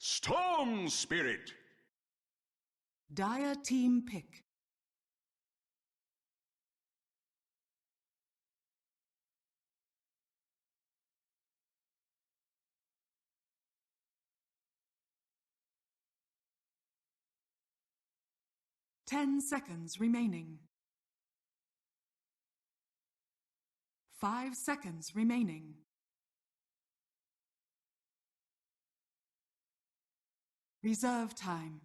Storm Spirit. Dire team pick. Ten seconds remaining. 5 seconds remaining. Reserve time.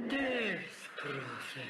Death Prophet.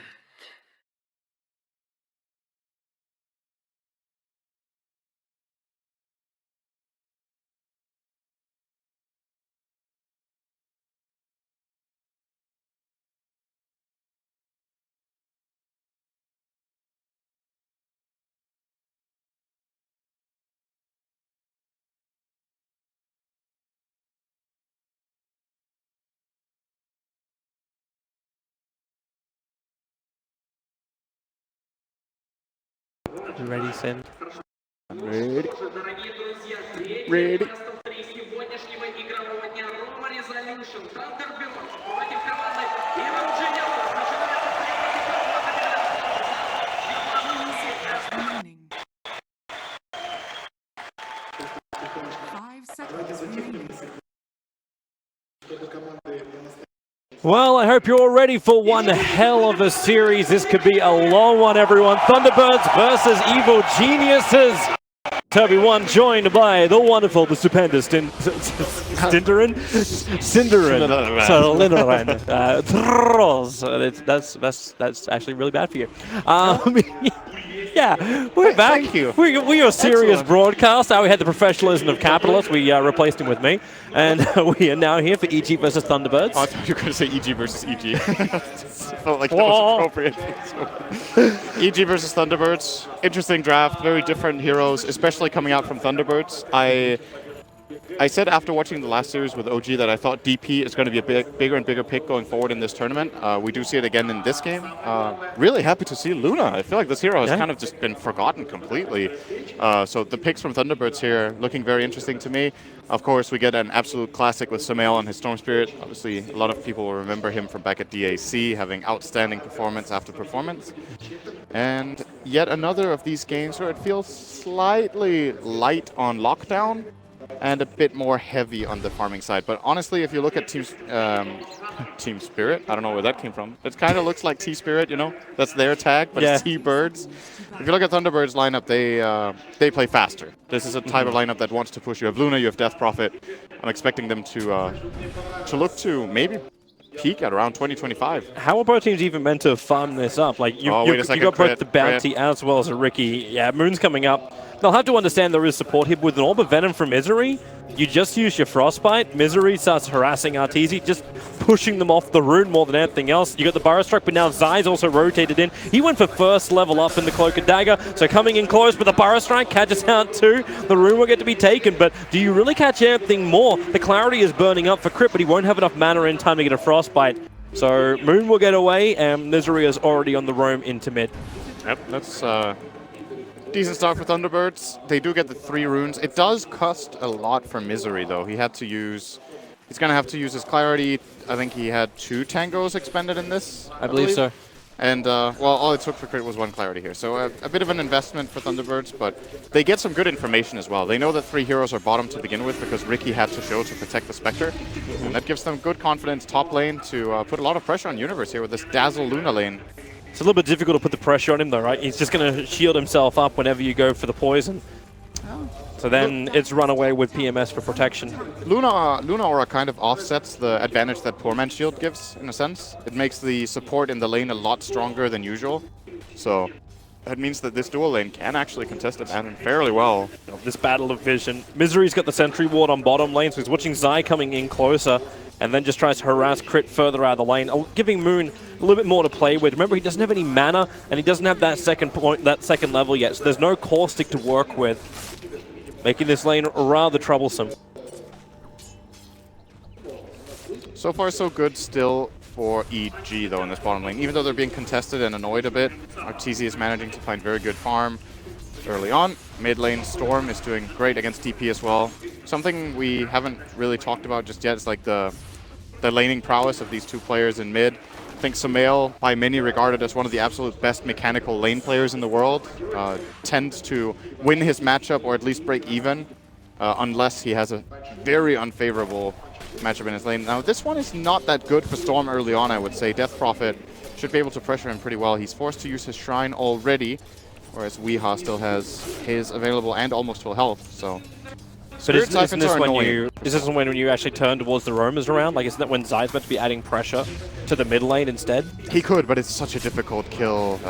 You ready, Sin? I'm ready. Ready. Remaining. 5 seconds remaining. Well, I hope you're all ready for one hell of a series. This could be a long one, everyone. Thunderbirds versus Evil Geniuses. Toby 1 joined by the wonderful, the stupendous Cinderin. That's actually really bad for you. Yeah, we're back. Thank you. We are serious broadcast. Now we had the professionalism of capitalists. We replaced him with me. And we are now here for EG versus Thunderbirds. Oh, I thought you were going to say EG versus EG. Felt like that was appropriate. EG versus Thunderbirds. Interesting draft. Very different heroes, especially coming out from Thunderbirds. I said after watching the last series with OG that I thought DP is going to be a bigger and bigger pick going forward in this tournament. We do see it again in this game. Really happy to see Luna. I feel like this hero has kind of just been forgotten completely. So the picks from Thunderbirds here looking very interesting to me. Of course, we get an absolute classic with Samael and his Storm Spirit. Obviously, a lot of people will remember him from back at DAC, having outstanding performance after performance. And yet another of these games where it feels slightly light on lockdown and a bit more heavy on the farming side. But honestly, if you look at Team Spirit, I don't know where that came from. It kind of looks like T-Spirit, you know? That's their tag, but it's T-Birds. If you look at Thunderbirds' lineup, they play faster. This is a type of lineup that wants to push. You have Luna, you have Death Prophet. I'm expecting them to look to maybe peak at around 2025. How are both teams even meant to farm this up? Like you got both the bounty as well as a Ricky. Yeah, Moon's coming up. They'll have to understand there is support here with an Orb of Venom from Misery. You just use your Frostbite. Misery starts harassing Arteezy, just pushing them off the rune more than anything else. You got the Burrow Struck, but now Zai's also rotated in. He went for first level up in the Cloak and Dagger, so coming in close, but the Burrow Strike catches out too. The rune will get to be taken, but do you really catch anything more? The Clarity is burning up for crit, but he won't have enough mana in time to get a Frostbite. So Moon will get away, and Misery is already on the roam into mid. Yep, that's decent start for Thunderbirds. They do get the 3 runes. It does cost a lot for Misery, though. He's going to have to use his Clarity. I think he had 2 tangos expended in this. I believe so. And, well, all it took for crit was 1 Clarity here. So a bit of an investment for Thunderbirds, but they get some good information as well. They know that 3 heroes are bottom to begin with because Ricky had to show to protect the Spectre. And that gives them good confidence top lane to put a lot of pressure on Universe here with this Dazzle Luna lane. It's a little bit difficult to put the pressure on him though, right? He's just going to shield himself up whenever you go for the poison. So then it's run away with PMS for protection. Luna Aura kind of offsets the advantage that Poor Man's Shield gives, in a sense. It makes the support in the lane a lot stronger than usual. So that means that this dual lane can actually contest it and fairly well. This battle of vision. Misery's got the sentry ward on bottom lane, so he's watching Zai coming in closer and then just tries to harass crit further out of the lane, giving Moon a little bit more to play with. Remember, he doesn't have any mana and he doesn't have that second level yet, so there's no caustic to work with, making this lane rather troublesome. So far, so good still for EG, though, in this bottom lane. Even though they're being contested and annoyed a bit, Arteezy is managing to find very good farm early on. Mid lane, Storm is doing great against TP as well. Something we haven't really talked about just yet is like the laning prowess of these two players in mid. I think Sumail, by many regarded as one of the absolute best mechanical lane players in the world, tends to win his matchup or at least break even, unless he has a very unfavorable matchup in his lane. Now, this one is not that good for Storm early on, I would say. Death Prophet should be able to pressure him pretty well. He's forced to use his Shrine already, whereas Weeha still has his available and almost full health, so... But isn't this when you actually turn towards the roamers around? Like, isn't that when Zai's meant to be adding pressure to the mid lane instead? He could, but it's such a difficult kill.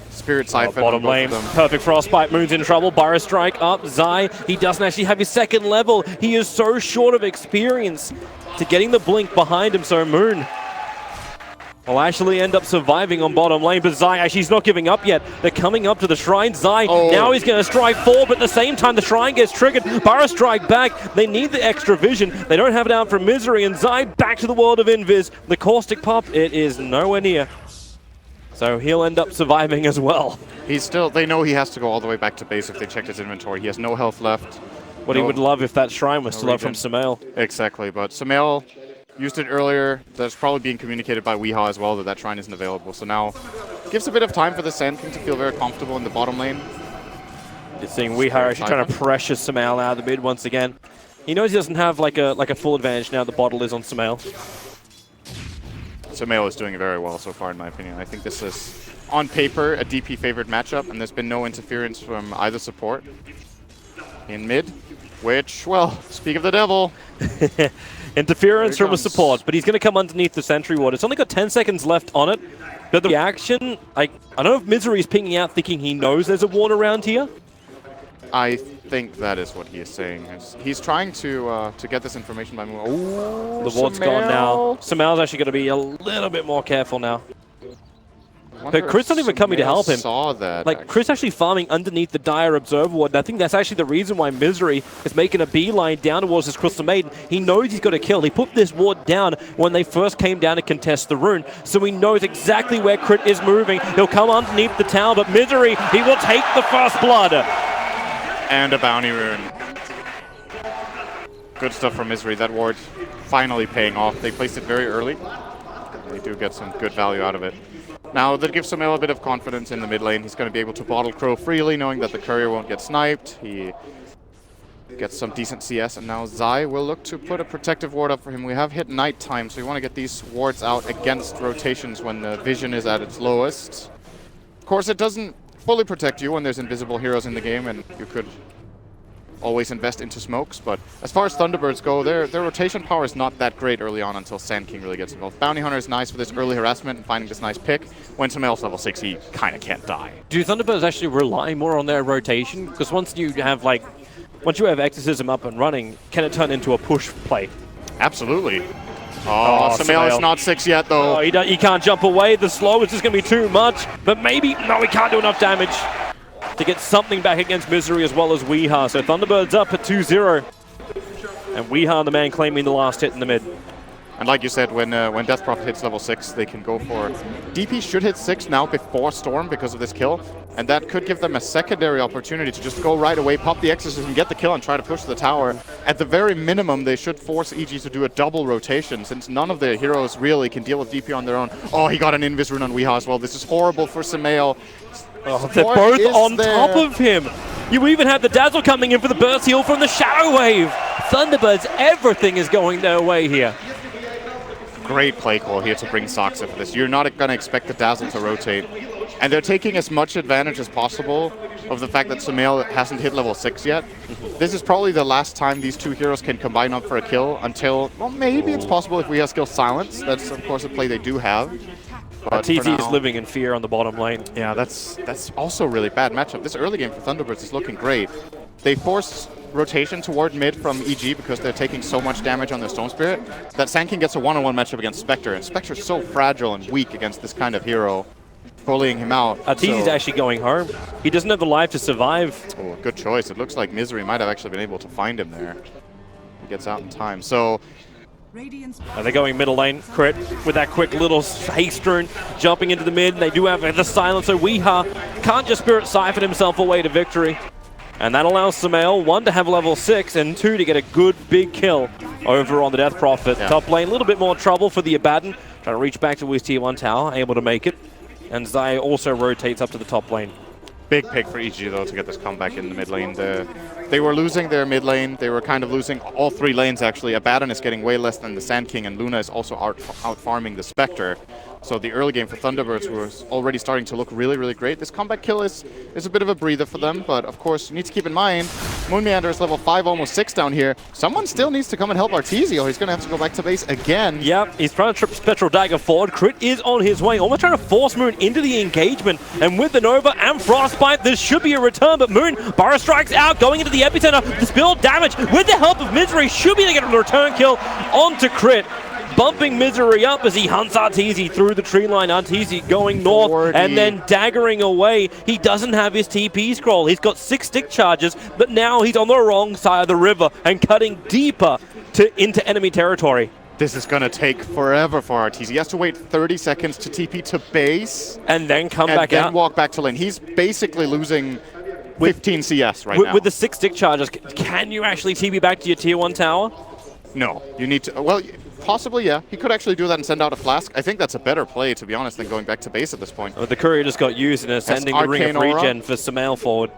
Spirit Siphon bottom lane, perfect Frostbite, Moon's in trouble, Burrow Strike up, Zai, he doesn't actually have his second level. He is so short of experience to getting the blink behind him, so Moon will actually end up surviving on bottom lane, but Zai actually he's not giving up yet. They're coming up to the Shrine. Zai, now he's going to strike forward, but at the same time the Shrine gets triggered. Burrow Strike back. They need the extra vision. They don't have it out from Misery, and Zai back to the world of Invis. The Caustic Pop, it is nowhere near. So he'll end up surviving as well. He's still, they know he has to go all the way back to base if they checked his inventory. He has no health left. What he would love if that Shrine was still up from Sumail. Exactly, but Sumail used it earlier. That's probably being communicated by Weeha as well, that Shrine isn't available. So now gives a bit of time for the Sand King to feel very comfortable in the bottom lane. You're seeing Weeha actually trying to pressure Sumail out of the mid once again. He knows he doesn't have like a full advantage now. The bottle is on Sumail. Sumail is doing very well so far, in my opinion. I think this is, on paper, a DP favored matchup, and there's been no interference from either support in mid, which, well, speak of the devil. Interference from a support, but he's going to come underneath the sentry ward. It's only got 10 seconds left on it. But the reaction, I don't know if Misery is pinging out thinking he knows there's a ward around here. I think that is what he is saying. He's trying to get this information by moving. Oh, the ward's gone now. Sumail's actually going to be a little bit more careful now. But Chris not even coming to help him. Like, Chris actually farming underneath the Dire Observer ward. And I think that's actually the reason why Misery is making a beeline down towards this Crystal Maiden. He knows he's got a kill. He put this ward down when they first came down to contest the rune. So he knows exactly where Crit is moving. He'll come underneath the tower, but Misery, he will take the first blood. And a bounty rune. Good stuff from Misery. That ward finally paying off. They placed it very early. They do get some good value out of it. Now, that gives Sumail a bit of confidence in the mid lane. He's going to be able to bottle Crow freely, knowing that the courier won't get sniped. He gets some decent CS, and now Zai will look to put a protective ward up for him. We have hit nighttime, so you want to get these wards out against rotations when the vision is at its lowest. Of course, it doesn't fully protect you when there's invisible heroes in the game, and you could always invest into smokes, but as far as Thunderbirds go, their rotation power is not that great early on until Sand King really gets involved. Bounty Hunter is nice for this early harassment and finding this nice pick. When Sumail's level 6, he kind of can't die. Do Thunderbirds actually rely more on their rotation? Because once you have Exorcism up and running, can it turn into a push play? Absolutely. Oh, Sumail is not 6 yet, though. Oh, he can't jump away. The slow is just going to be too much. But maybe, no, he can't do enough damage to get something back against Misery as well as Weeha. So Thunderbirds up at 2-0. And Weeha, the man claiming the last hit in the mid. And like you said, when Death Prophet hits level 6, they can go for... DP should hit 6 now before Storm because of this kill. And that could give them a secondary opportunity to just go right away, pop the Exorcism, get the kill, and try to push the tower. At the very minimum, they should force EG to do a double rotation, since none of the heroes really can deal with DP on their own. Oh, he got an Invis rune on Weeha as well. This is horrible for Sumail. Oh, they're both on top of him. You even have the Dazzle coming in for the burst heal from the Shadow Wave. Thunderbirds, everything is going their way here. Great play call here to bring Saksa for this. You're not going to expect the Dazzle to rotate. And they're taking as much advantage as possible of the fact that Sumail hasn't hit level 6 yet. This is probably the last time these two heroes can combine up for a kill until, well, maybe it's possible if we have skill Silence. That's, of course, a play they do have. TT is living in fear on the bottom lane. Yeah, that's also a really bad matchup. This early game for Thunderbirds is looking great. They forced rotation toward mid from EG because they're taking so much damage on their Stone Spirit that Sand King gets a one-on-one matchup against Spectre, and Spectre's so fragile and weak against this kind of hero, bullying him out. TT's actually going home. He doesn't have the life to survive. Oh, good choice. It looks like Misery might have actually been able to find him there. He gets out in time. So Radiant's They're going middle lane. Crit with that quick little haste rune, jumping into the mid. They do have the silence, so Weeha can't just Spirit Siphon himself away to victory. And that allows Sumail, 1, to have level 6, and 2, to get a good big kill over on the Death Prophet. Yeah. Top lane, a little bit more trouble for the Abaddon. Trying to reach back to his tier 1 tower, able to make it. And Zai also rotates up to the top lane. Big pick for EG though to get this comeback in the mid lane. They were losing their mid lane. They were kind of losing all 3 lanes actually. Abaddon is getting way less than the Sand King, and Luna is also out farming the Spectre. So the early game for Thunderbirds was already starting to look really, really great. This comeback kill is a bit of a breather for them, but of course you need to keep in mind, Moon Meander is level 5, almost 6 down here. Someone still needs to come and help Arteezy, or he's going to have to go back to base again. Yep, he's trying to trip Spectral Dagger forward. Crit is on his way, almost trying to force Moon into the engagement. And with the Nova and Frostbite, this should be a return, but Moon, Burrow strikes out, going into the epicenter. The spill damage, with the help of Misery, should be able to get a return kill onto Crit. Bumping Misery up as he hunts Arteezy through the tree line. Arteezy going north 40. and then daggering away. He doesn't have his TP scroll. He's got 6 stick charges, but now he's on the wrong side of the river and cutting deeper into enemy territory. This is going to take forever for Arteezy. He has to wait 30 seconds to TP to base. And then come and back then out. walk back to lane. He's basically losing 15 CS right now. With the 6 stick charges, can you actually TP back to your tier 1 tower? No, you need to. Well, possibly, yeah. He could actually do that and send out a flask. I think that's a better play, to be honest, than going back to base at this point. The courier just got used and is sending the Ring of Regen for Sumail forward.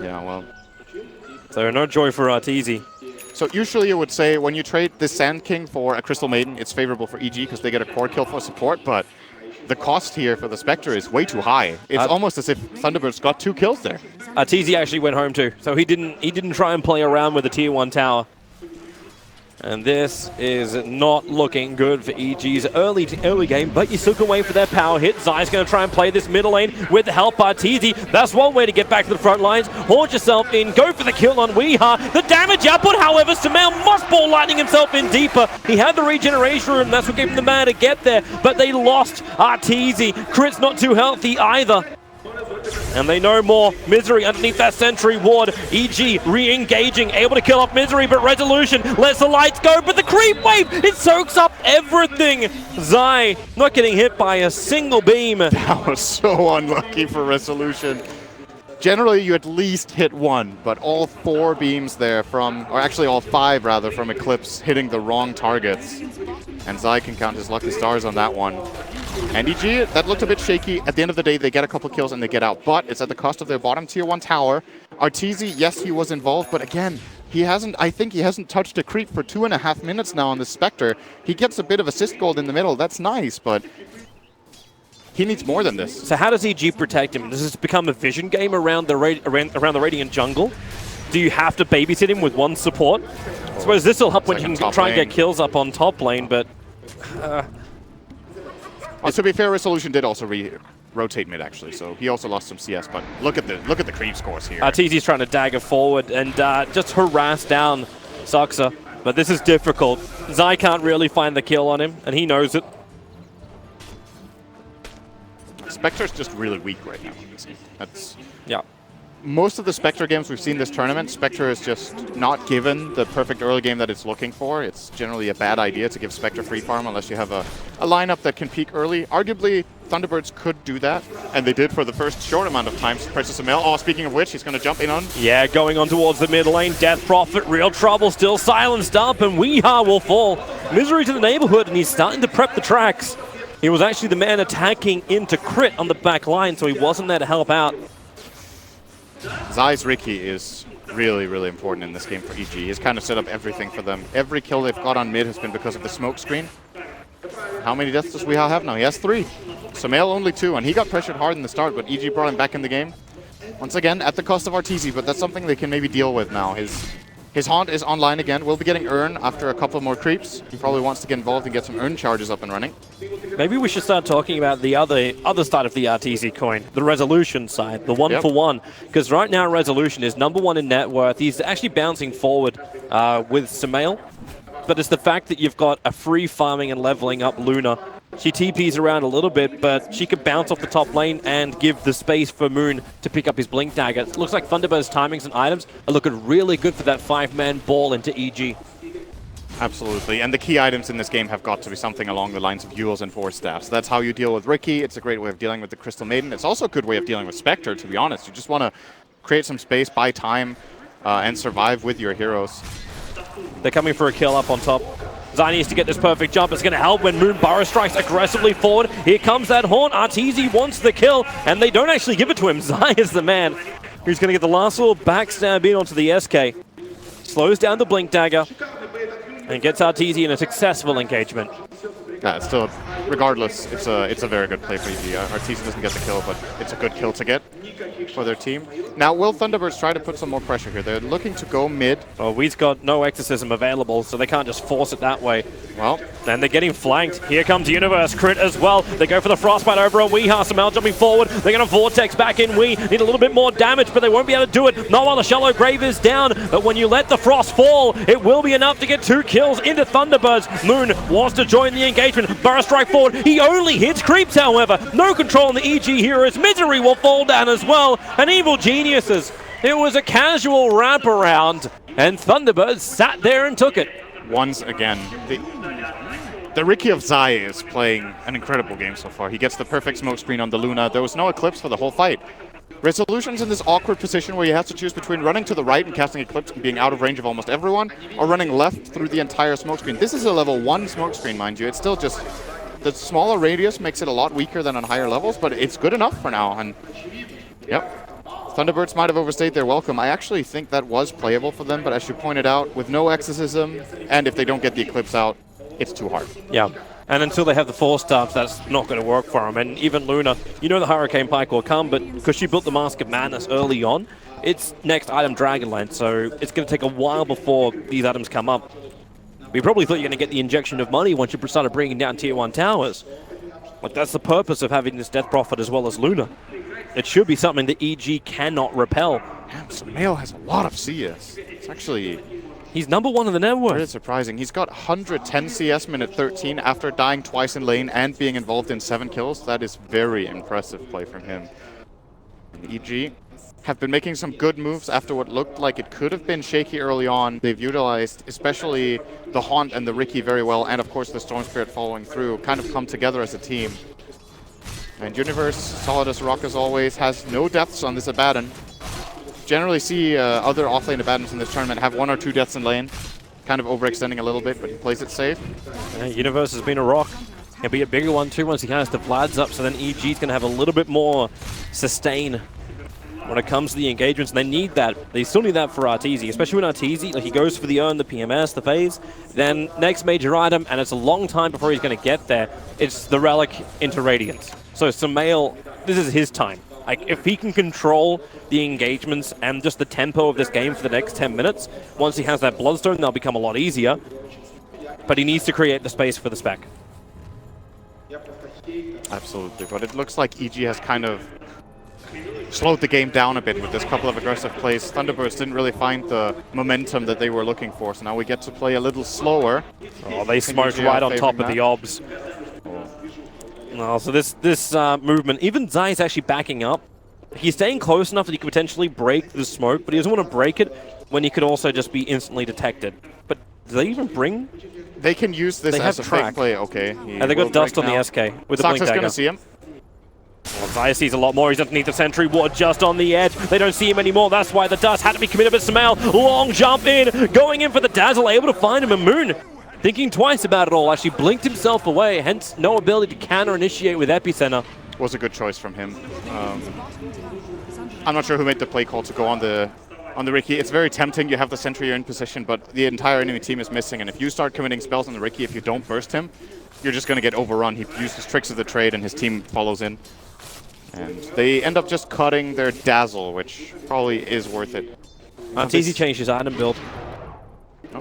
Yeah, well. So no joy for Arteezy. So usually you would say when you trade the Sand King for a Crystal Maiden, it's favorable for EG because they get a core kill for support, but the cost here for the Spectre is way too high. It's almost as if Thunderbirds got 2 kills there. Arteezy actually went home too, so he didn't try and play around with the tier 1 tower. And this is not looking good for EG's early game, but you still can wait for their power hit. Zai's going to try and play this middle lane with the help by Arteezy. That's one way to get back to the front lines. Haunch yourself in, go for the kill on Weeha. The damage output, however, Sumail must ball lightning himself in deeper. He had the regeneration room, that's what gave him the mana to get there, but they lost Arteezy. Crit's not too healthy either. And they know more. Misery underneath that sentry ward. EG re-engaging, able to kill off Misery, but Resolution lets the lights go, but the creep wave, it soaks up everything. Zai not getting hit by a single beam. That was so unlucky for Resolution. Generally, you at least hit 1, but all 4 beams there from, or actually all 5 rather, from Eclipse hitting the wrong targets. And Zai can count his lucky stars on that one. And EG, that looked a bit shaky. At the end of the day, they get a couple kills and they get out, but it's at the cost of their bottom tier 1 tower. Arteezy, yes, he was involved, but again, I think he hasn't touched a creep for 2.5 minutes now on the Spectre. He gets a bit of assist gold in the middle, that's nice, but he needs more than this. So how does EG protect him? Does this become a vision game around the Radiant jungle? Do you have to babysit him with 1 support? I suppose this will help when you can try and get kills up on top lane, but... to be fair, Resolution did also rotate mid actually, so he also lost some CS. But look at the creep scores here. Arteezy's trying to dagger forward and just harass down Saxa, but this is difficult. Zai can't really find the kill on him, and he knows it. Spectre's just really weak right now. That's yeah. Most of the Spectre games we've seen this tournament, Spectre is just not given the perfect early game that it's looking for. It's generally a bad idea to give Spectre free farm unless you have a lineup that can peak early. Arguably, Thunderbirds could do that, and they did for the first short amount of time. Precious Sumail, oh, speaking of which, he's going to jump in on. Yeah, going on towards the mid lane. Death Prophet, real trouble, still silenced up, and Weeha will fall. Misery to the neighborhood, and he's starting to prep the tracks. He was actually the man attacking into Crit on the back line, so he wasn't there to help out. Zai's Riki is really, really important in this game for EG. He's kind of set up everything for them. Every kill they've got on mid has been because of the smoke screen. How many deaths does Weeha have now? He has 3. Sumail only 2, and he got pressured hard in the start, but EG brought him back in the game. Once again, at the cost of Arteezy, but that's something they can maybe deal with now. His Haunt is online again. We'll be getting Urn after a couple more creeps. He probably wants to get involved and get some Urn charges up and running. Maybe we should start talking about the other side of the Arteezy coin, the Resolution side, the 1-for-1. Because right now Resolution is #1 in net worth. He's actually bouncing forward with Sumail. But it's the fact that you've got a free farming and leveling up Luna. She TPs around a little bit, but she could bounce off the top lane and give the space for Moon to pick up his Blink Dagger. It looks like Thunderbird's timings and items are looking really good for that 5-man ball into EG. Absolutely, and the key items in this game have got to be something along the lines of Euls and Force Staffs. That's how you deal with Riki. It's a great way of dealing with the Crystal Maiden. It's also a good way of dealing with Spectre, to be honest. You just want to create some space, buy time, and survive with your heroes. They're coming for a kill up on top. Zai needs to get this perfect jump. It's going to help when Moon Burrow strikes aggressively forward. Here comes that Horn. Arteezy wants the kill, and they don't actually give it to him. Zai is the man who's going to get the last little backstab in onto the SK. Slows down the Blink Dagger and gets Arteezy in a successful engagement. Yeah, still, regardless, it's a very good play for EG. Arteezy doesn't get the kill, but it's a good kill to get for their team. Now, will Thunderbirds try to put some more pressure here? They're looking to go mid. Oh, we've got no Exorcism available, so they can't just force it that way. Well, and they're getting flanked. Here comes Universe crit as well. They go for the Frostbite over on Weeha. Samel jumping forward. They're going to Vortex back in. We need a little bit more damage, but they won't be able to do it. Not while the Shallow Grave is down. But when you let the Frost fall, it will be enough to get 2 kills into Thunderbirds. Moon wants to join the engagement. Burrow strike forward. He only hits creeps, however. No control on the EG heroes. Misery will fall down as well. And Evil Geniuses. It was a casual wraparound. And Thunderbirds sat there and took it. Once again, the Riki of Zai is playing an incredible game so far. He gets the perfect smoke screen on the Luna. There was no Eclipse for the whole fight. Resolution's in this awkward position where he has to choose between running to the right and casting Eclipse and being out of range of almost everyone, or running left through the entire smoke screen. This is a level 1 smoke screen, mind you. It's still just... the smaller radius makes it a lot weaker than on higher levels, but it's good enough for now. And yep. Thunderbirds might have overstayed their welcome. I actually think that was playable for them, but as you pointed out, with no Exorcism, and if they don't get the Eclipse out, it's too hard. Yeah, and until they have the Force Staffs, that's not going to work for them. And even Luna, you know the Hurricane Pike will come, but because she built the Mask of Madness early on, it's next item Dragonlance, so it's going to take a while before these items come up. We probably thought you're going to get the injection of money once you started bringing down Tier 1 towers. Like, that's the purpose of having this Death Prophet as well as Luna. It should be something that EG cannot repel. Damn, Samel has a lot of CS. It's actually... he's #1 in the network. Very surprising. He's got 110 CS minute 13 after dying twice in lane and being involved in 7 kills. That is very impressive play from him. And EG have been making some good moves after what looked like it could have been shaky early on. They've utilized especially the Haunt and the Riki very well, and of course the Storm Spirit following through, kind of come together as a team. And Universe, solid as rock as always, has no deaths on this Abaddon. Generally see other offlane Abaddons in this tournament have 1 or 2 deaths in lane. Kind of overextending a little bit, but he plays it safe. Yeah, Universe has been a rock. He'll be a bigger one too once he has the Vlad's up, so then EG's going to have a little bit more sustain when it comes to the engagements. They need that. They still need that for Arteezy, especially when Arteezy, like, he goes for the Urn, the PMS, the phase, then next major item, and it's a long time before he's going to get there. It's the Relic into Radiance. So Samel, this is his time. Like, if he can control the engagements and just the tempo of this game for the next 10 minutes, once he has that Bloodstone, they'll become a lot easier. But he needs to create the space for the spec. Absolutely, but it looks like EG has kind of slowed the game down a bit with this couple of aggressive plays. Thunderbirds didn't really find the momentum that they were looking for, so now we get to play a little slower. Oh, they smoked right on top of the obs. Oh, so this movement, even Zai is actually backing up. He's staying close enough that he could potentially break the smoke, but he doesn't want to break it when he could also just be instantly detected. But do they even bring? They can use this as a fake play. Okay. And they got dust on the SK with the Blink Dagger. Sox is going to see him. Well, Zai sees a lot more. He's underneath the Sentry Ward just on the edge. They don't see him anymore. That's why the dust had to be committed. But Samel, long jump in, going in for the Dazzle, able to find him. And Moon, thinking twice about it all, actually blinked himself away, hence no ability to counter-initiate with Epicenter. Was a good choice from him. I'm not sure who made the play call to go on the Riki. It's very tempting. You have the Sentry in position, but the entire enemy team is missing. And if you start committing spells on the Riki, if you don't burst him, you're just going to get overrun. He uses tricks of the trade, and his team follows in. And they end up just cutting their Dazzle, which probably is worth it. Arteezy changed his item build.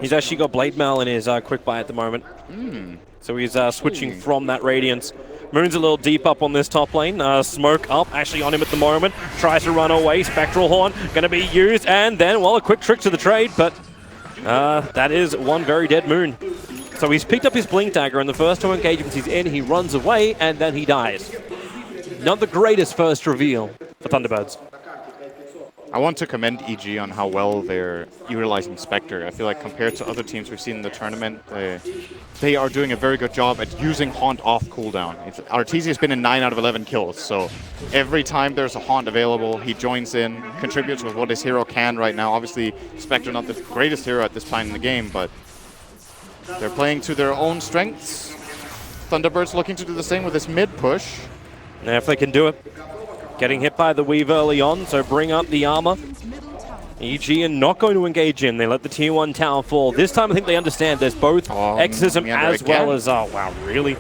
He's actually got Blade Mail in his quick buy at the moment. So he's switching from that Radiance. Moon's a little deep up on this top lane. Smoke up, actually on him at the moment. Tries to run away. Spectral Horn going to be used. And then, well, a quick trick to the trade. But that is one very dead Moon. So he's picked up his Blink Dagger. And the first 2 engagements he's in, he runs away. And then he dies. Not the greatest first reveal for Thunderbirds. I want to commend EG on how well they're utilizing Spectre. I feel like compared to other teams we've seen in the tournament, they are doing a very good job at using Haunt off cooldown. Arteezy has been in 9 out of 11 kills, so every time there's a Haunt available, he joins in, contributes with what his hero can right now. Obviously, Spectre not the greatest hero at this point in the game, but they're playing to their own strengths. Thunderbirds looking to do the same with this mid push. And if they can do it. Getting hit by the Weave early on, so bring up the armor. EG are not going to engage in. They let the tier 1 tower fall. This time I think they understand there's both Exorcism as well as... Oh, wow, really?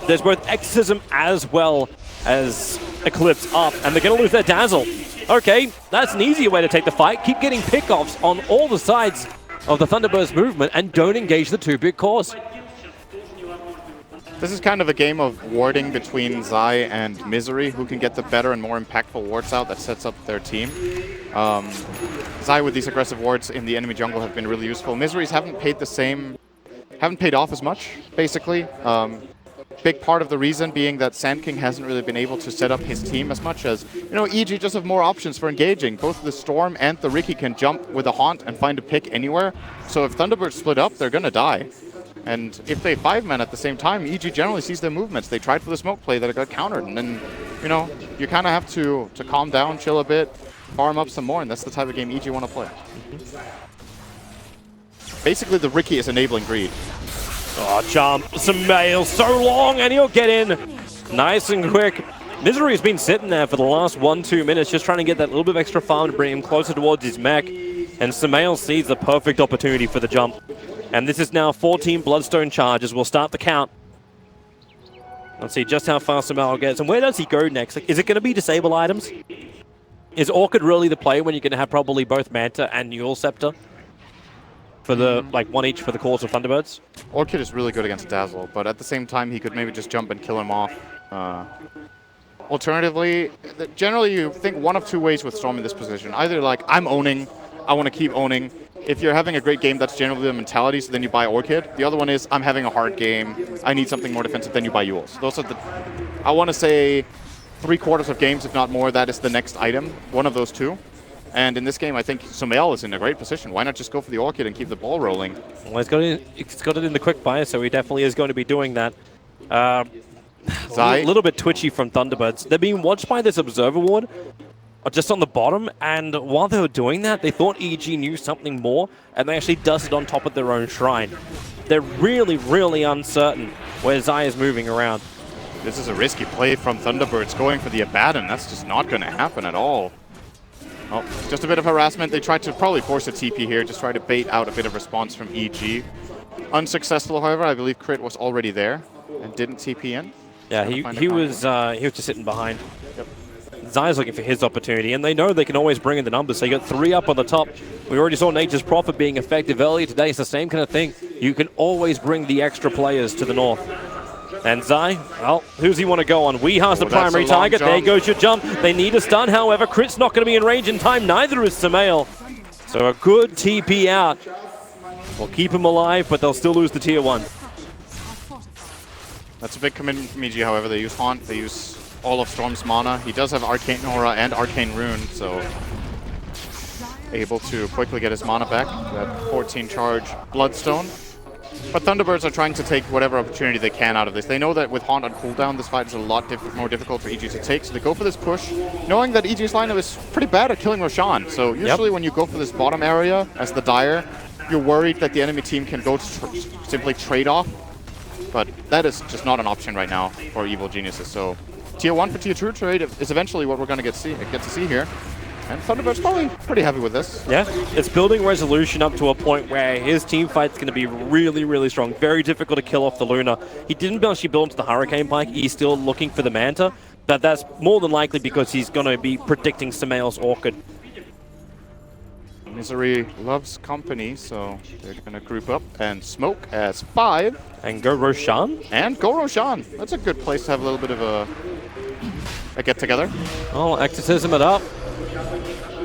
There's both Exorcism as well as Eclipse up, and they're going to lose their Dazzle. Okay, that's an easier way to take the fight. Keep getting pickoffs on all the sides of the Thunderbirds movement and don't engage the 2-bit cores. This is kind of a game of warding between Zai and Misery, who can get the better and more impactful wards out that sets up their team. Zai with these aggressive wards in the enemy jungle have been really useful. Miseries haven't paid off as much, basically. Big part of the reason being that Sand King hasn't really been able to set up his team as much as, EG just have more options for engaging. Both the Storm and the Riki can jump with a Haunt and find a pick anywhere. So if Thunderbirds split up, they're gonna die. And if they 5-man at the same time, EG generally sees their movements. They tried for the smoke play that got countered, and then, you kind of have to calm down, chill a bit, farm up some more, and that's the type of game EG want to play. Basically, the Riki is enabling greed. Oh, jump. Sumail so long, and he'll get in. Nice and quick. Misery has been sitting there for the last 1-2 minutes, just trying to get that little bit of extra farm to bring him closer towards his mech. And Sumail sees the perfect opportunity for the jump. And this is now 14 Bloodstone charges. We'll start the count. Let's see just how fast Sumail gets. And where does he go next? Is it going to be disable items? Is Orchid really the play when you're going to have probably both Manta and Newell Scepter? For the, one each for the cores of Thunderbirds? Orchid is really good against Dazzle, but at the same time, he could maybe just jump and kill him off. Alternatively, generally you think one of two ways with Storm in this position. Either I'm owning, I want to keep owning. If you're having a great game, that's generally the mentality, so then you buy Orchid. The other one is, I'm having a hard game, I need something more defensive, then you buy Yules. Those are the, I want to say, 3/4 of games, if not more, that is the next item. One of those two. And in this game, I think Sumail is in a great position. Why not just go for the Orchid and keep the ball rolling? Well, he's got it in the quick fire, so he definitely is going to be doing that. A little bit twitchy from Thunderbirds. They're being watched by this Observer Ward just on the bottom, and while they were doing that, they thought EG knew something more, and they actually dusted on top of their own shrine. They're really, really uncertain where Zai is moving around. This is a risky play from Thunderbirds going for the Abaddon. That's just not going to happen at all. Oh, just a bit of harassment. They tried to probably force a TP here, just try to bait out a bit of response from EG. Unsuccessful, however. I believe Crit was already there and didn't TP in. Yeah, he was just sitting behind. Yep. Zai's looking for his opportunity, and they know they can always bring in the numbers. So you got 3 up on the top. We already saw Nature's Prophet being effective earlier today. It's the same kind of thing. You can always bring the extra players to the north. And Zai, well, who's he want to go on? Weeha's the primary target. There goes your jump. They need a stun, however. Crit's not going to be in range in time. Neither is Sumail. So a good TP out. Will keep him alive, but they'll still lose the tier 1. That's a big commitment from EG, however. They use Haunt. They use all of Storm's mana. He does have Arcane Aura and Arcane Rune, so able to quickly get his mana back. That 14 charge Bloodstone. But Thunderbirds are trying to take whatever opportunity they can out of this. They know that with Haunt on cooldown, this fight is a lot more difficult for EG to take, so they go for this push, knowing that EG's lineup is pretty bad at killing Roshan. So usually when you go for this bottom area as the Dire, you're worried that the enemy team can go to simply trade off. But that is just not an option right now for Evil Geniuses. So tier 1 for tier 2 trade is eventually what we're going to get to see here. And Thunderbird's probably pretty happy with this. Yeah, it's building Resolution up to a point where his team fight's going to be really, really strong. Very difficult to kill off the Luna. He didn't actually build into the Hurricane Pike. He's still looking for the Manta. But that's more than likely because he's going to be predicting Sumail's Orchid. Misery loves company, so they're going to group up and smoke as 5. And go Roshan? And go Roshan. That's a good place to have a little bit of a get-together. Oh, Exorcism it up.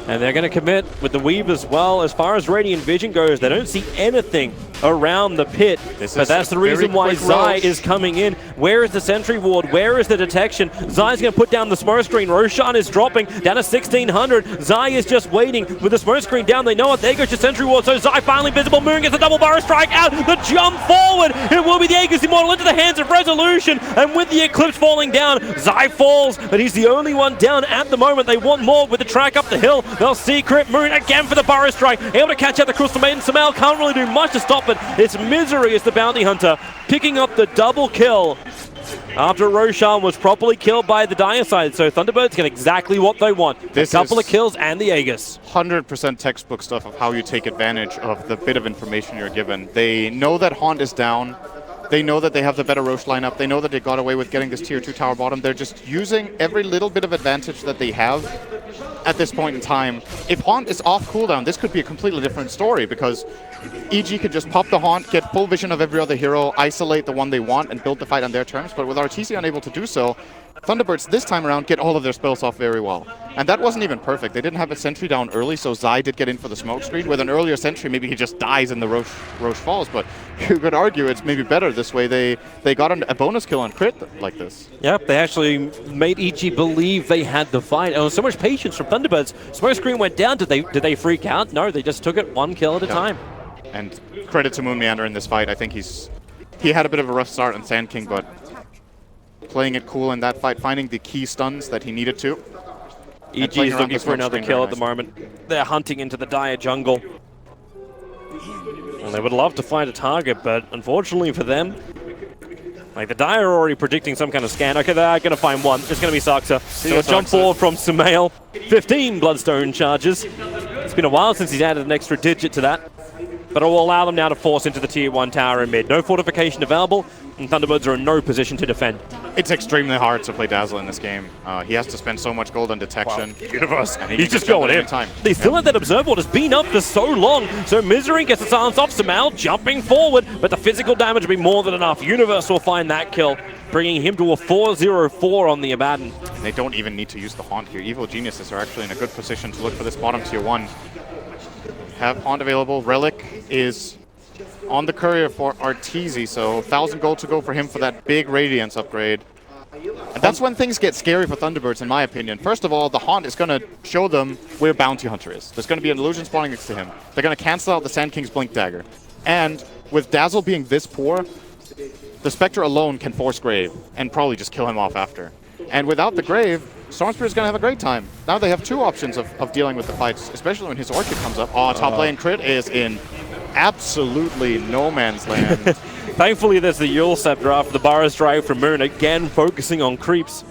And they're going to commit with the Weave as well. As far as Radiant Vision goes, they don't see anything around the pit. But that's the reason why Zai is coming in. Where is the sentry ward? Where is the detection? Zai's going to put down the smoke screen. Roshan is dropping down to 1600. Zai is just waiting with the smoke screen down. They know what. There goes your sentry ward. So Zai finally visible. Moon gets a double burrow strike out. The jump forward. It will be the Aegis Immortal into the hands of Resolution. And with the Eclipse falling down, Zai falls. But he's the only one down at the moment. They want more with the track up the hill. They'll secret Moon again for the burrow strike. Able to catch out the Crystal Maiden. Samel can't really do much to stop it. It's Misery as the bounty hunter picking up the double kill after Roshan was properly killed by the Dire side. So Thunderbirds get exactly what they want. A couple of kills and the Aegis. 100% textbook stuff of how you take advantage of the bit of information you're given. They know that Haunt is down. They know that they have the better Roche lineup. They know that they got away with getting this tier 2 tower bottom. They're just using every little bit of advantage that they have at this point in time. If Haunt is off cooldown, this could be a completely different story because EG could just pop the Haunt, get full vision of every other hero, isolate the one they want, and build the fight on their terms. But with RTC unable to do so, Thunderbirds this time around get all of their spells off very well. And that wasn't even perfect. They didn't have a sentry down early, so Zai did get in for the smoke screen. With an earlier sentry, maybe he just dies and the Roche falls. But you could argue it's maybe better this way. They got a bonus kill on crit like this. Yep, they actually made EG believe they had the fight. And so much patience from Thunderbirds. Smoke screen went down. Did they freak out? No, they just took it one kill at a time. And credit to Moon Meander in this fight. I think he had a bit of a rough start on Sand King, but playing it cool in that fight, finding the key stuns that he needed to. EG is looking for another kill at the moment. They're hunting into the Dire jungle. Well, they would love to find a target, but unfortunately for them, like the Dire are already predicting some kind of scan. Okay, they're going to find one. It's going to be Saksa. So a jump forward from Sumail. 15 Bloodstone charges. It's been a while since he's added an extra digit to that. But it will allow them now to force into the tier 1 tower in mid. No fortification available, and Thunderbirds are in no position to defend. It's extremely hard to play Dazzle in this game. He has to spend so much gold on detection. Wow. Universe. He's just going in. They still let that Observe Ward has been up for so long, so Misery gets the silence off Samal, jumping forward, but the physical damage will be more than enough. Universe will find that kill, bringing him to a 4-0-4 on the Abaddon. They don't even need to use the Haunt here. Evil Geniuses are actually in a good position to look for this bottom tier 1. Have Haunt available. Relic is on the courier for Arteezy, so 1,000 gold to go for him for that big Radiance upgrade. And that's when things get scary for Thunderbirds, in my opinion. First of all, the Haunt is going to show them where Bounty Hunter is. There's going to be an illusion spawning next to him. They're going to cancel out the Sand King's Blink Dagger. And with Dazzle being this poor, the Spectre alone can force Grave and probably just kill him off after. And without the Grave, Storm Spirit is going to have a great time. Now they have 2 options of dealing with the fights, especially when his Orchid comes up. Oh, top lane crit is in absolutely no man's land. Thankfully, there's the Yule Scepter after the Burrow Strike from Moon, again focusing on creeps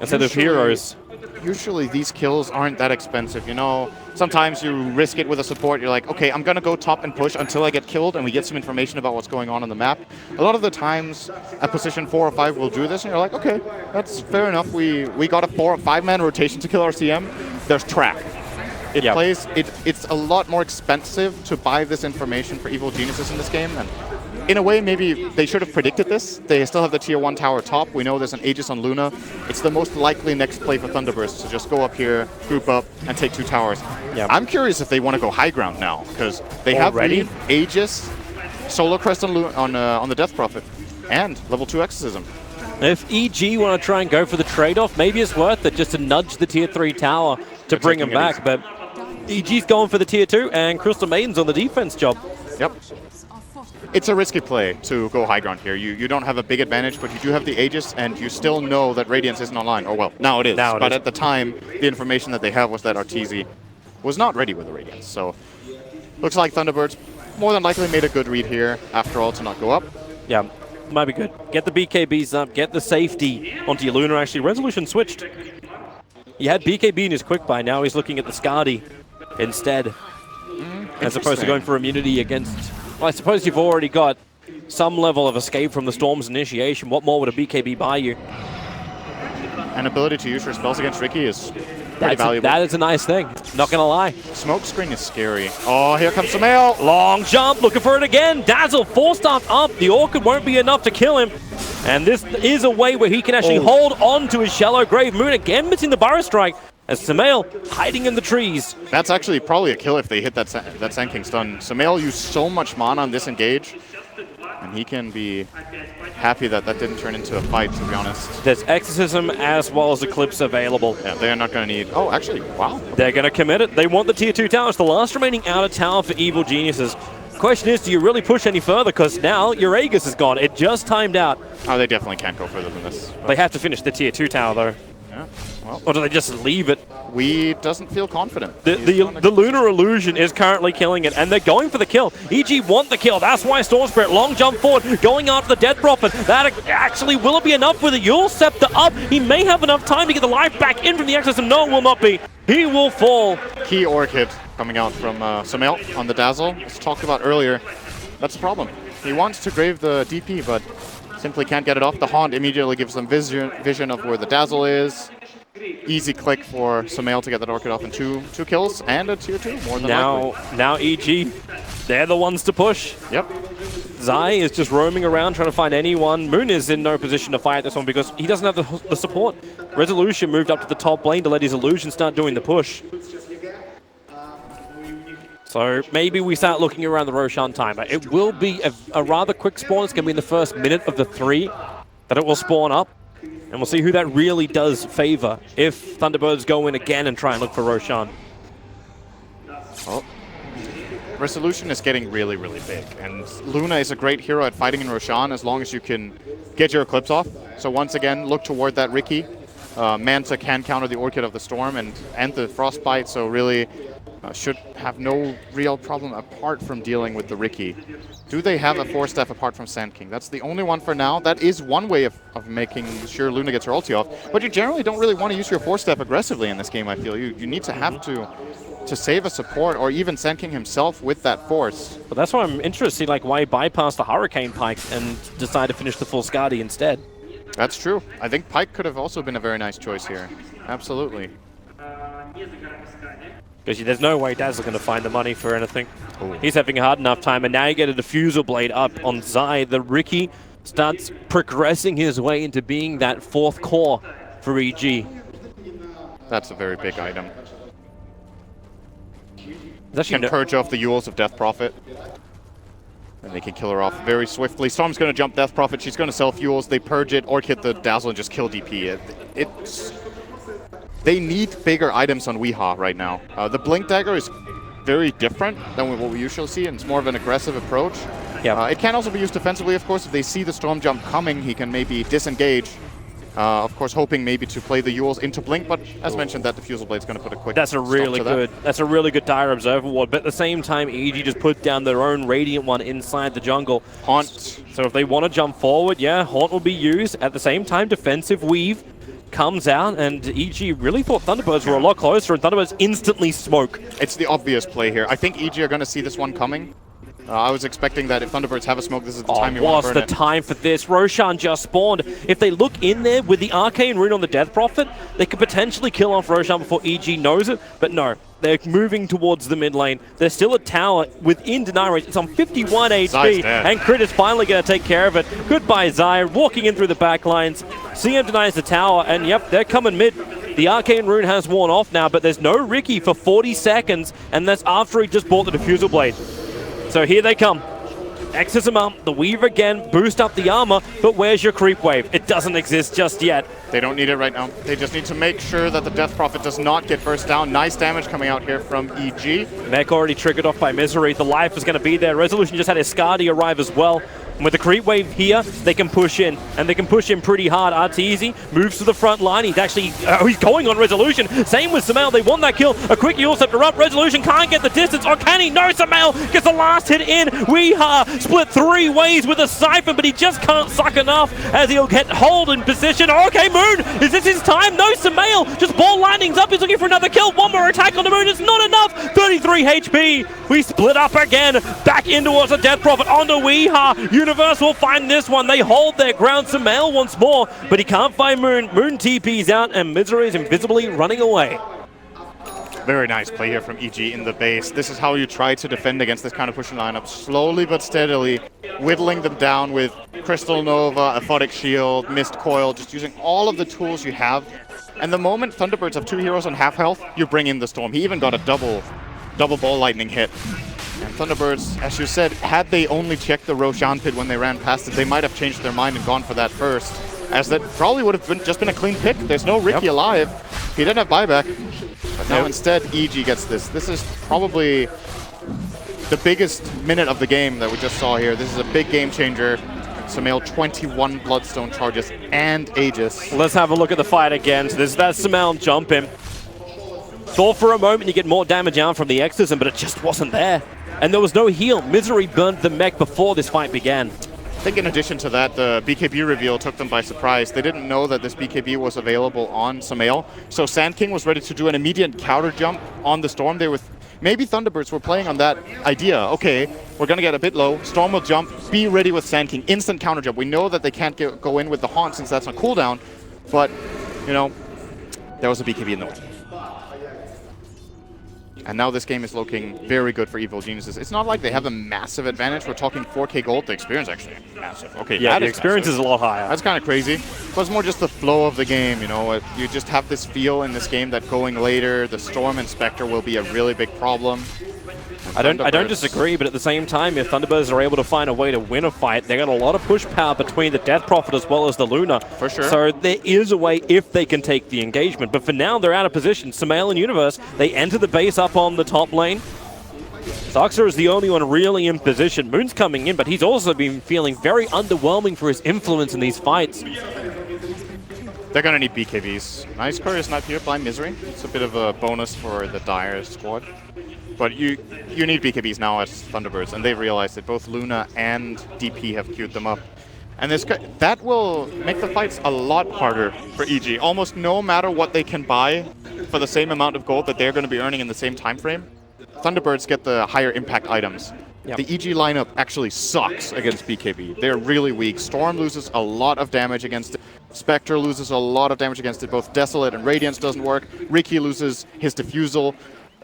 instead of heroes. Usually these kills aren't that expensive, you know. Sometimes you risk it with a support. You're like, okay, I'm going to go top and push until I get killed and we get some information about what's going on the map. A lot of the times, a position 4 or 5 will do this, and you're like, okay, that's fair enough. We got a 4 or 5-man rotation to kill our CM. There's track. It's a lot more expensive to buy this information for Evil Geniuses in this game, and in a way, maybe they should have predicted this. They still have the tier 1 tower top. We know there's an Aegis on Luna. It's the most likely next play for Thunderbirds to just go up here, group up, and take 2 towers. Yeah. I'm curious if they want to go high ground now, because they have Reed, Aegis, Solar Crest on the Death Prophet, and level 2 Exorcism. If EG want to try and go for the trade-off, maybe it's worth it just to nudge the tier 3 tower to bring him back. But EG's going for the tier 2, and Crystal Maiden's on the defense job. Yep. It's a risky play to go high ground here. You don't have a big advantage, but you do have the Aegis, and you still know that Radiance isn't online. Or well, now it is. But at the time, the information that they have was that Arteezy was not ready with the Radiance. So looks like Thunderbirds more than likely made a good read here, after all, to not go up. Yeah, might be good. Get the BKBs up, get the safety onto your Luna. Actually, Resolution switched. He had BKB in his quick buy, now he's looking at the Skadi instead. As opposed to going for immunity against... Well, I suppose you've already got some level of escape from the Storm's initiation. What more would a BKB buy you? An ability to use your spells against Ricky is pretty valuable. That is a nice thing, not gonna lie. Smoke screen is scary. Oh, here comes Sumail. Long jump, looking for it again. Dazzle, 4-star up. The Orchid won't be enough to kill him. And this is a way where he can actually hold on to his shallow grave. Moon again missing the Burrow Strike as Sumail hiding in the trees. That's actually probably a kill if they hit that Sand King stun. Sumail used so much mana on this engage, and he can be happy that that didn't turn into a fight, to be honest. There's Exorcism as well as Eclipse available. Yeah, they're not going to need... Oh, actually, wow. They're going to commit it. They want the tier 2 tower. It's the last remaining outer tower for Evil Geniuses. Question is, do you really push any further? Because now your Aegis is gone. It just timed out. Oh, they definitely can't go further than this. They have to finish the tier 2 tower, though. Yeah, well. Or do they just leave it? We doesn't feel confident. The Lunar Illusion is currently killing it, and they're going for the kill. EG want the kill. That's why Storm Spirit long jump forward, going after the Death Prophet. That actually will it be enough with the Yule Scepter up? He may have enough time to get the life back in from the Exorcism. No, it will not be. He will fall. Key Orchid coming out from Sumail on the Dazzle. As talked about earlier, that's the problem. He wants to grave the DP, but simply can't get it off. The Haunt immediately gives them vision of where the Dazzle is. Easy click for Sumail to get that Orchid off in two kills and a tier 2, more than likely. Now EG, they're the ones to push. Yep. Zai is just roaming around trying to find anyone. Moon is in no position to fight this one because he doesn't have the support. Resolution moved up to the top lane to let his Illusion start doing the push. So maybe we start looking around the Roshan timer. It will be a rather quick spawn. It's going to be in the first minute of the 3 that it will spawn up. And we'll see who that really does favor if Thunderbirds go in again and try and look for Roshan. Oh. Resolution is getting really, really big. And Luna is a great hero at fighting in Roshan as long as you can get your Eclipse off. So once again, look toward that Riki. Manta can counter the Orchid of the Storm and the Frostbite, so really should have no real problem apart from dealing with the Riki. Do they have a 4-step apart from Sand King? That's the only one for now. That is one way of making sure Luna gets her ulti off, but you generally don't really want to use your 4-step aggressively in this game, I feel. You need to have to save a support, or even Sand King himself with that force. But that's why I'm interested, like why bypass the Hurricane Pike and decide to finish the full Skadi instead. That's true. I think Pike could have also been a very nice choice here. Absolutely. Because there's no way Dazzle's going to find the money for anything. Ooh. He's having a hard enough time, and now you get a Diffusal Blade up on Zai. The Riki starts progressing his way into being that 4th core for EG. That's a very big item. Can purge off the Yules of Death Prophet. And they can kill her off very swiftly. Storm's going to jump Death Prophet. She's going to self-Yules. They purge it, or hit the Dazzle and just kill DP. They need bigger items on Weehaw right now. The Blink Dagger is very different than what we usually see, and it's more of an aggressive approach. Yeah. It can also be used defensively, of course. If they see the Storm Jump coming, he can maybe disengage. Of course, hoping maybe to play the Yules into Blink, but as mentioned, that Diffusal Blade's going to put a quick That's a really good Dire Observer Ward, but at the same time, EG just put down their own Radiant one inside the jungle. Haunt. So if they want to jump forward, yeah, Haunt will be used. At the same time, Defensive Weave comes out, and EG really thought Thunderbirds were a lot closer, and Thunderbirds instantly smoke. It's the obvious play here. I think EG are going to see this one coming. I was expecting that if Thunderbirds have a smoke, this is the time you want to burn it. What's the time for this? Roshan just spawned. If they look in there with the Arcane Rune on the Death Prophet, they could potentially kill off Roshan before EG knows it, but no. They're moving towards the mid lane. There's still a tower within deny range. It's on 51 HP, and Crit is finally going to take care of it. Goodbye, Zai, walking in through the back lines. CM denies the tower, and yep, they're coming mid. The Arcane Rune has worn off now, but there's no Riki for 40 seconds, and that's after he just bought the Diffusal Blade. So here they come. Exorcism up, the Weave again, boost up the armor, but where's your creep wave? It doesn't exist just yet. They don't need it right now. They just need to make sure that the Death Prophet does not get burst down. Nice damage coming out here from EG. Mech already triggered off by Misery. The life is going to be there. Resolution just had his Skadi arrive as well. And with the creep wave here, they can push in, and they can push in pretty hard. Arteezy moves to the front line. He's actually, he's going on Resolution. Same with Sumail. They want that kill. A quick Yule Scepter up. Resolution can't get the distance. Or can he? No, Sumail gets the last hit in. Weehaw split 3 ways with a Siphon, but he just can't suck enough as he'll get hold in position. Okay, Moon, is this his time? No, Sumail just ball lightnings up. He's looking for another kill. One more attack on the Moon. It's not enough. 33 HP. We split up again. Back in towards the Death Prophet onto Weehaw. Universe will find this one. They hold their ground. Sumail once more, but he can't find Moon. Moon TP's out, and Misery is invisibly running away. Very nice play here from EG in the base. This is how you try to defend against this kind of pushing lineup. Slowly but steadily, whittling them down with Crystal Nova, Aphotic Shield, Mist Coil, just using all of the tools you have. And the moment Thunderbirds have 2 heroes on half health, you bring in the Storm. He even got a double ball lightning hit. And Thunderbirds, as you said, had they only checked the Roshan pit when they ran past it, they might have changed their mind and gone for that first. As that probably would have just been a clean pick. There's no Ricky alive. He didn't have buyback. But now instead, EG gets this. This is probably the biggest minute of the game that we just saw here. This is a big game changer. Sumail 21 Bloodstone charges and Aegis. Let's have a look at the fight again. So this is that Sumail jump in. Thought for a moment you get more damage out from the Exorcism, but it just wasn't there. And there was no heal. Misery burned the mech before this fight began. I think in addition to that, the BKB reveal took them by surprise. They didn't know that this BKB was available on Sumail. So Sand King was ready to do an immediate counter jump on the Storm. They were maybe Thunderbirds were playing on that idea. Okay, we're going to get a bit low. Storm will jump. Be ready with Sand King. Instant counter jump. We know that they can't go in with the Haunt since that's on cooldown. But, you know, there was a BKB in the way. And now this game is looking very good for Evil Geniuses. It's not like they have a massive advantage. We're talking 4K gold. The experience actually massive. Okay, yeah, the experience is a lot higher. That's kind of crazy. But it's more just the flow of the game, you know. You just have this feel in this game that going later, the Storm and Spectre will be a really big problem. I don't disagree, but at the same time, if Thunderbirds are able to find a way to win a fight, they got a lot of push power between the Death Prophet as well as the Luna. For sure. So there is a way if they can take the engagement. But for now, they're out of position. Sumail and Universe, they enter the base up on the top lane. Saxa is the only one really in position. Moon's coming in, but he's also been feeling very underwhelming for his influence in these fights. They're going to need BKBs. Nice Courier Snipe here by Misery. It's a bit of a bonus for the Dire squad. But you need BKBs now as Thunderbirds, and they've realized that both Luna and DP have queued them up. And that will make the fights a lot harder for EG. Almost no matter what they can buy for the same amount of gold that they're going to be earning in the same time frame, Thunderbirds get the higher impact items. Yep. The EG lineup actually sucks against BKB. They're really weak. Storm loses a lot of damage against it. Spectre loses a lot of damage against it. Both Desolate and Radiance doesn't work. Ricky loses his Diffusal.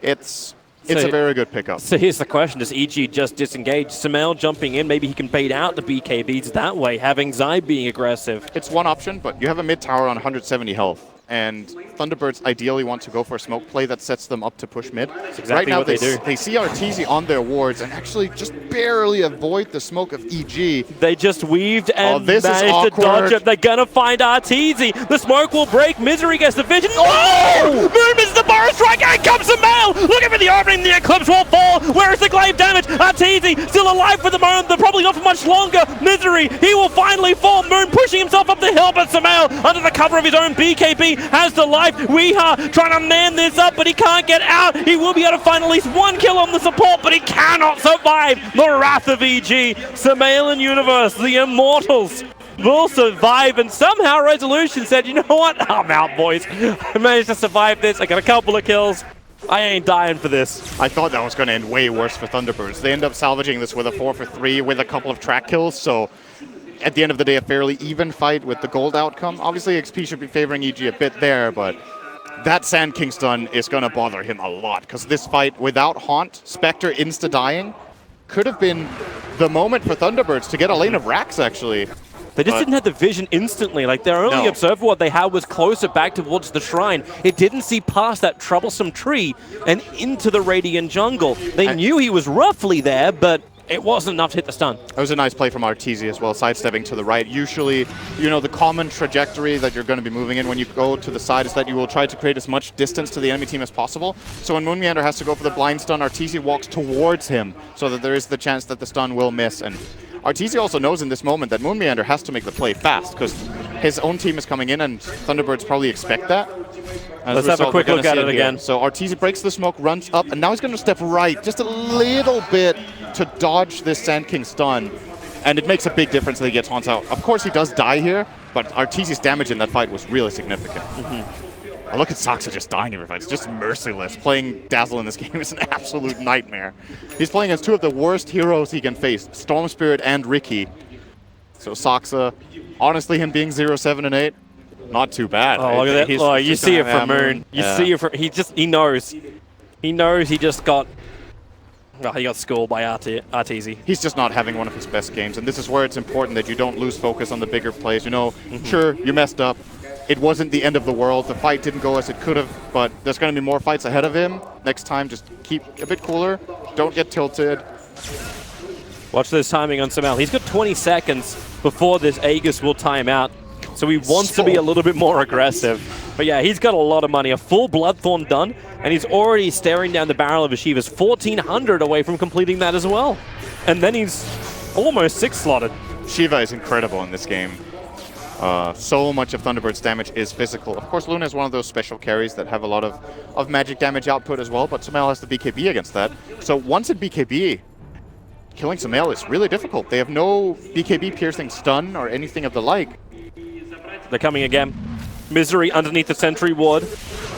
It's a very good pickup. So here's the question, does EG just disengage? Sumail jumping in, maybe he can bait out the BKBs that way, having Zai being aggressive. It's one option, but you have a mid tower on 170 health. And Thunderbirds ideally want to go for a smoke play that sets them up to push mid. That's exactly what they do. They see Arteezy on their wards and actually just barely avoid the smoke of EG. They just weaved and managed to dodge it. They're going to find Arteezy. The smoke will break. Misery gets the vision. Oh! Moon misses the Burrow Strike. And comes Sumail. Looking for the opening. The Eclipse will fall. Where is the glaive damage? Arteezy still alive for the moment, but probably not for much longer. Misery, he will finally fall. Moon pushing himself up the hill, but Sumail, under the cover of his own BKB, has the life. Weeha trying to man this up, but he can't get out. He will be able to find at least one kill on the support, but he cannot survive the wrath of EG. Sumail and Universe, the Immortals, will survive, and somehow Resolution said, you know what? I'm out, boys. I managed to survive this. I got a couple of kills. I ain't dying for this. I thought that was going to end way worse for Thunderbirds. They end up salvaging this with a 4-for-3 with a couple of track kills, so at the end of the day, a fairly even fight with the gold outcome. Obviously, XP should be favoring EG a bit there, but that Sand King stun is going to bother him a lot, because this fight without Haunt, Spectre insta-dying, could have been the moment for Thunderbirds to get a lane of racks, actually. They just didn't have the vision instantly. Like, their only observer what they had was closer back towards the shrine. It didn't see past that troublesome tree and into the Radiant jungle. They knew he was roughly there, but it wasn't enough to hit the stun. It was a nice play from Arteezy as well, sidestepping to the right. Usually, you know, the common trajectory that you're going to be moving in when you go to the side is that you will try to create as much distance to the enemy team as possible. So when Moon Meander has to go for the blind stun, Arteezy walks towards him so that there is the chance that the stun will miss. And Arteezy also knows in this moment that Moon Meander has to make the play fast because his own team is coming in and Thunderbirds probably expect that. Let's have a quick look at it again. So Arteezy breaks the smoke, runs up, and now he's going to step right just a little bit to dodge this Sand King stun. And it makes a big difference that he gets haunts out. Of course, he does die here, but Arteezy's damage in that fight was really significant. Look at Saxa just dying every fight. It's just merciless. Playing Dazzle in this game is an absolute nightmare. He's playing as two of the worst heroes he can face, Storm Spirit and Ricky. So Saxa, honestly, him being 0-7 and 8, not too bad. Oh, look at that. Oh, you see it from Moon. You see it from, he knows. He knows he just got... Well, he got schooled by Arteezy. He's just not having one of his best games, and this is where it's important that you don't lose focus on the bigger plays. You know, sure, you messed up. It wasn't the end of the world. The fight didn't go as it could have, but there's going to be more fights ahead of him. Next time, just keep a bit cooler. Don't get tilted. Watch this timing on Samel. He's got 20 seconds before this Aegis will time out, so he wants to be a little bit more aggressive. But yeah, he's got a lot of money. A full Bloodthorn done, and he's already staring down the barrel of a Shiva's 1,400 away from completing that as well. And then he's almost 6-slotted. Shiva is incredible in this game. So much of Thunderbird's damage is physical. Of course, Luna is one of those special carries that have a lot of magic damage output as well, but Samel has the BKB against that. So once at BKB, killing Samel is really difficult. They have no BKB piercing stun or anything of the like. They're coming again. Misery underneath the sentry ward.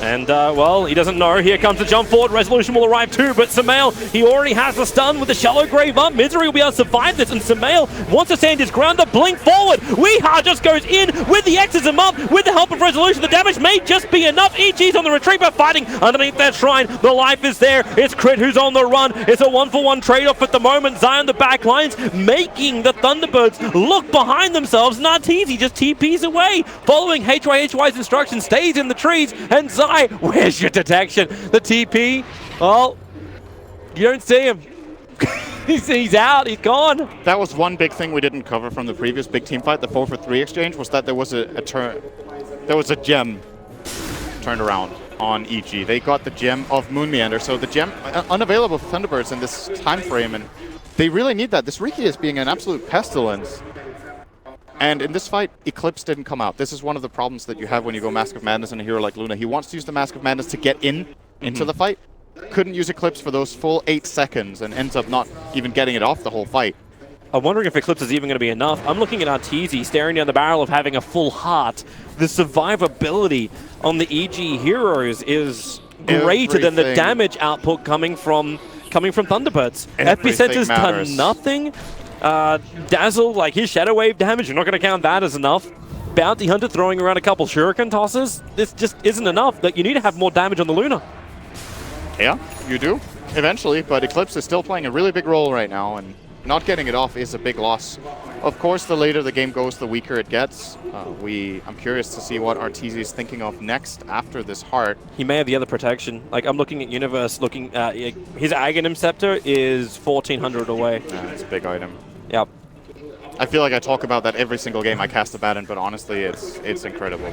And, well, he doesn't know. Here comes the jump forward. Resolution will arrive too, but Samel, he already has the stun with the shallow grave up. Misery will be able to survive this, and Samel wants to stand his ground to blink forward. Weeha just goes in with the Exorcism up. With the help of Resolution, the damage may just be enough. EG's on the retreat, but fighting underneath that shrine. The life is there. It's Crit who's on the run. It's a 1-for-1 trade-off at the moment. Zion the back lines, making the Thunderbirds look behind themselves. Arteezy just TPs away, following HYHY's instructions, stays in the trees, and Zion, where's your detection? The TP, well, you don't see him. He's out, he's gone. That was one big thing we didn't cover from the previous big team fight, the 4-for-3 exchange, was that there was a gem turned around on EG. They got the gem of Moon Meander, so the gem unavailable for Thunderbirds in this time frame, and they really need that. This Riki is being an absolute pestilence. And in this fight, Eclipse didn't come out. This is one of the problems that you have when you go Mask of Madness and a hero like Luna. He wants to use the Mask of Madness to get into the fight. Couldn't use Eclipse for those full 8 seconds and ends up not even getting it off the whole fight. I'm wondering if Eclipse is even going to be enough. I'm looking at Arteezy staring down the barrel of having a full heart. The survivability on the EG heroes is greater than the damage output coming from Thunderbirds. Epicenter's done nothing. Dazzle, like his Shadow Wave damage, you're not going to count that as enough. Bounty Hunter throwing around a couple Shuriken tosses, this just isn't enough. That you need to have more damage on the Luna. Yeah, you do, eventually, but Eclipse is still playing a really big role right now, and not getting it off is a big loss. Of course, the later the game goes, the weaker it gets. I'm curious to see what Arteezy is thinking of next after this heart. He may have the other protection. Like, I'm looking at Universe, looking at his Aghanim Scepter is 1,400 away. It's a big item. Yep. I feel like I talk about that every single game I cast a bat in, but honestly, it's incredible.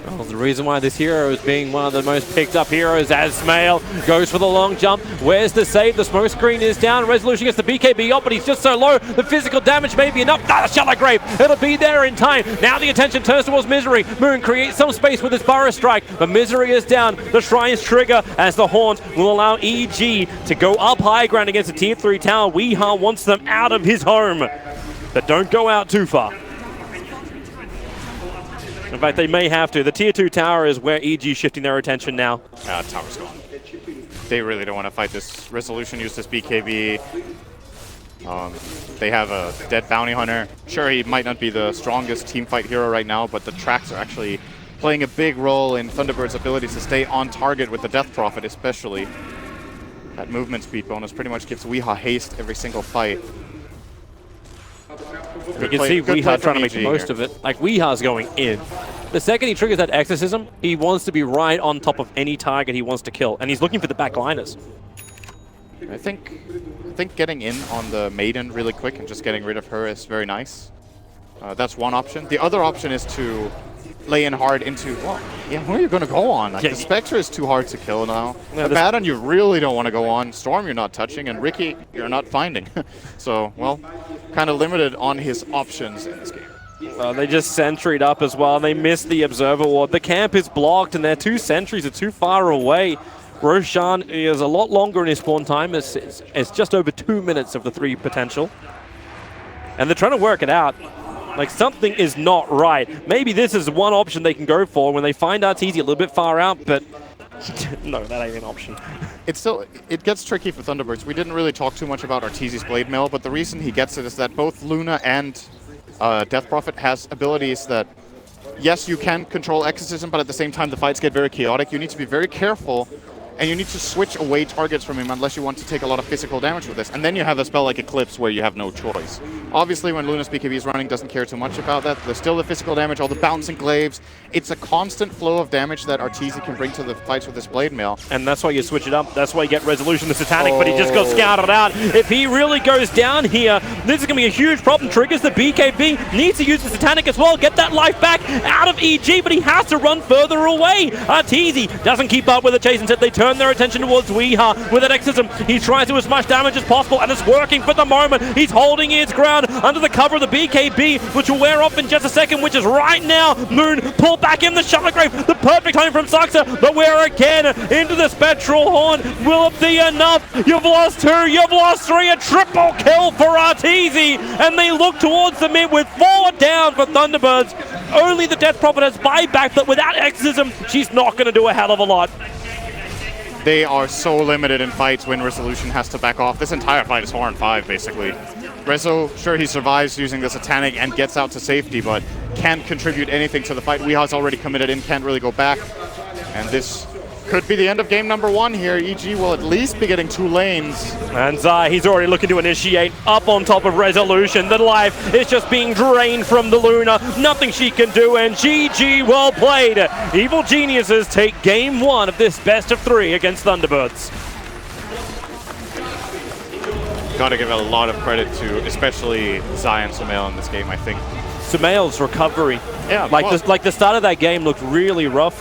Well, the reason why this hero is being one of the most picked up heroes as Smail goes for the long jump. Where's the save? The smoke screen is down. Resolution gets the BKB up, but he's just so low. The physical damage may be enough. The Shallow Grave. It'll be there in time. Now the attention turns towards Misery. Moon creates some space with his Burrow Strike, but Misery is down. The Shrine's trigger as the Haunt will allow EG to go up high ground against a Tier 3 tower. Weeha wants them out of his home, but don't go out too far. In fact, they may have to. The Tier 2 tower is where EG is shifting their attention now. Tower's gone. They really don't want to fight this. Resolution used this BKB. They have a dead Bounty Hunter. Sure, he might not be the strongest teamfight hero right now, but the tracks are actually playing a big role in Thunderbird's ability to stay on target with the Death Prophet especially. That movement speed bonus pretty much gives Weeha haste every single fight. You can see Weeha trying to make the most of it. Like, Weeha's going in. The second he triggers that Exorcism, he wants to be right on top of any target he wants to kill, and he's looking for the backliners. I think getting in on the Maiden really quick and just getting rid of her is very nice. That's one option. The other option is to lay in hard into, well, yeah, where are you going to go on? Like, the Spectre is too hard to kill now. Yeah, Abaddon you really don't want to go on. Storm you're not touching, and Riki you're not finding. So, well, kind of limited on his options in this game. They just sentryed up as well. They missed the Observer Ward. The camp is blocked, and their 2 sentries are too far away. Roshan is a lot longer in his spawn time. It's just over 2 minutes of the 3 potential. And they're trying to work it out. Like, something is not right. Maybe this is one option they can go for when they find Arteezy a little bit far out, but no, that ain't an option. It gets tricky for Thunderbirds. We didn't really talk too much about Arteezy's Blade Mail, but the reason he gets it is that both Luna and Death Prophet has abilities that, yes, you can control Exorcism, but at the same time the fights get very chaotic. You need to be very careful and you need to switch away targets from him unless you want to take a lot of physical damage with this. And then you have a spell like Eclipse where you have no choice. Obviously, when Luna's BKB is running, doesn't care too much about that. There's still the physical damage, all the bouncing glaives. It's a constant flow of damage that Arteezy can bring to the fights with this Blade Mail. And that's why you switch it up. That's why you get Resolution the Satanic, but he just got scouted out. If he really goes down here, this is going to be a huge problem. Triggers the BKB, needs to use the Satanic as well, get that life back out of EG, but he has to run further away. Arteezy doesn't keep up with the chase. Instead, they turn their attention towards Weeha with an Exorcism. He tries to do as much damage as possible, and it's working for the moment. He's holding his ground under the cover of the BKB, which will wear off in just a second, which is right now. Moon pulled back in the Shuttlegrave. The perfect home from Saxa, but we're again into the Spectral Horn. Will it be enough? You've lost 2, you've lost 3, a triple kill for Arteezy, and they look towards the mid with 4 down for Thunderbirds. Only the Death Prophet has buyback, but without Exorcism, she's not going to do a hell of a lot. They are so limited in fights when Resolution has to back off. This entire fight is 4-5, basically. Rezo, sure, he survives using the Satanic and gets out to safety, but can't contribute anything to the fight. Weeha's already committed in, can't really go back. And this could be the end of game number 1 here. EG will at least be getting 2 lanes. And Zai, he's already looking to initiate up on top of Resolution. The life is just being drained from the Luna. Nothing she can do, and GG, well played. Evil Geniuses take game 1 of this best of 3 against Thunderbirds. Got to give a lot of credit to especially Zai and Sumail in this game, I think. Sumail's recovery. Yeah, like the start of that game looked really rough.